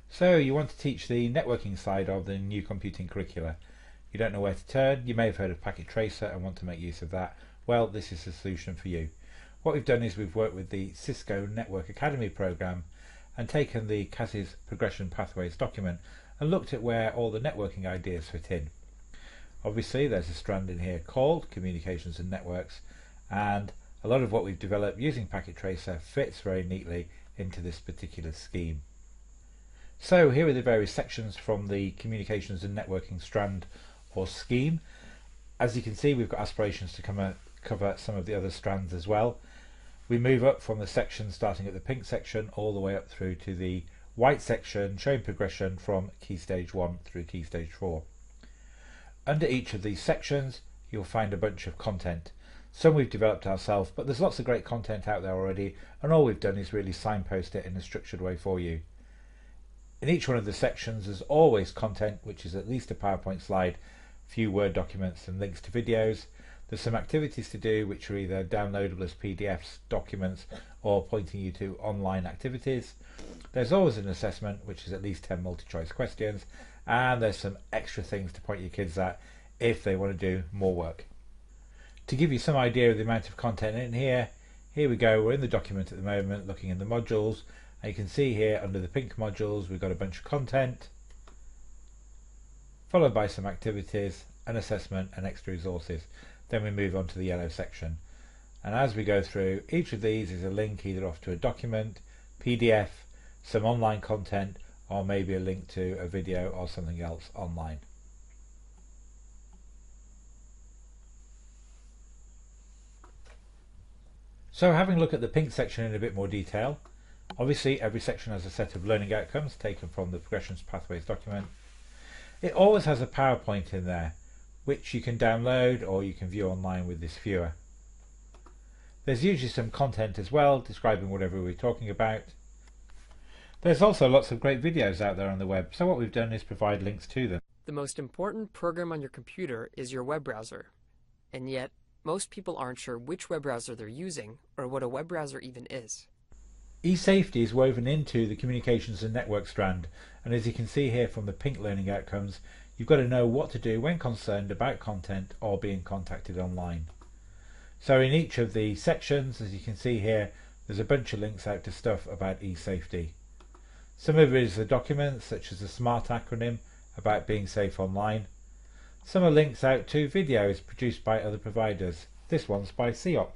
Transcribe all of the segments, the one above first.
So you want to teach the networking side of the new computing curricula. You don't know where to turn. You may have heard of Packet Tracer and want to make use of that. Well, this is the solution for you. What we've done is we've worked with the Cisco Network Academy program and taken the CAS's Progression Pathways document and looked at where all the networking ideas fit in. Obviously there's a strand in here called Communications and Networks, and a lot of what we've developed using Packet Tracer fits very neatly into this particular scheme. So here are the various sections from the Communications and Networking strand or scheme. As you can see, we've got aspirations to cover some of the other strands as well. We move up from the section starting at the pink section all the way up through to the white section showing progression from Key Stage 1 through Key Stage 4. Under each of these sections you'll find a bunch of content. Some we've developed ourselves, but there's lots of great content out there already, and all we've done is really signpost it in a structured way for you. In each one of the sections there's always content, which is at least a PowerPoint slide, a few Word documents and links to videos. There's some activities to do which are either downloadable as PDFs, documents, or pointing you to online activities. There's always an assessment, which is at least 10 multi-choice questions, and there's some extra things to point your kids at if they want to do more work. To give you some idea of the amount of content in here, here we go, we're in the document at the moment looking in the modules, and you can see here under the pink modules we've got a bunch of content, followed by some activities, an assessment and extra resources. Then we move on to the yellow section, and as we go through, each of these is a link either off to a document, PDF, some online content, or maybe a link to a video or something else online. So having a look at the pink section in a bit more detail, obviously every section has a set of learning outcomes taken from the Progressions Pathways document. It always has a PowerPoint in there, which you can download or you can view online with this viewer. There's usually some content as well describing whatever we're talking about. There's also lots of great videos out there on the web, so what we've done is provide links to them. The most important program on your computer is your web browser, and yet most people aren't sure which web browser they're using or what a web browser even is. eSafety is woven into the Communications and Network strand, and as you can see here from the pink learning outcomes, you've got to know what to do when concerned about content or being contacted online. So in each of the sections, as you can see here, there's a bunch of links out to stuff about eSafety. Some of it is the documents, such as the SMART acronym about being safe online. Some are links out to videos produced by other providers. This one's by CEOP.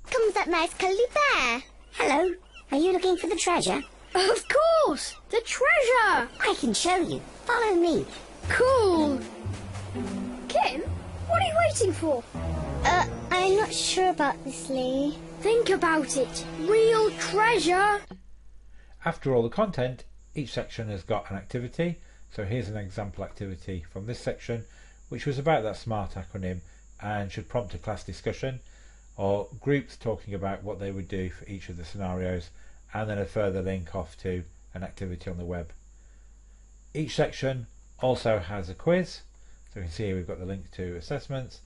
Comes that nice cuddly bear. Hello, are you looking for the treasure? Of course! The treasure! I can show you. Follow me. Cool! Kim, what are you waiting for? I'm not sure about this, Lee. Think about it. Real treasure! After all the content, each section has got an activity. So here's an example activity from this section, which was about that SMART acronym and should prompt a class discussion or groups talking about what they would do for each of the scenarios, and then a further link off to an activity on the web. Each section also has a quiz, so you can see here we've got the link to assessments,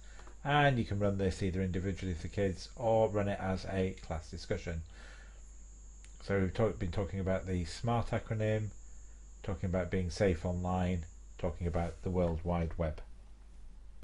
and you can run this either individually for kids or run it as a class discussion. So we've been talking about the SMART acronym, talking about being safe online, talking about the World Wide Web.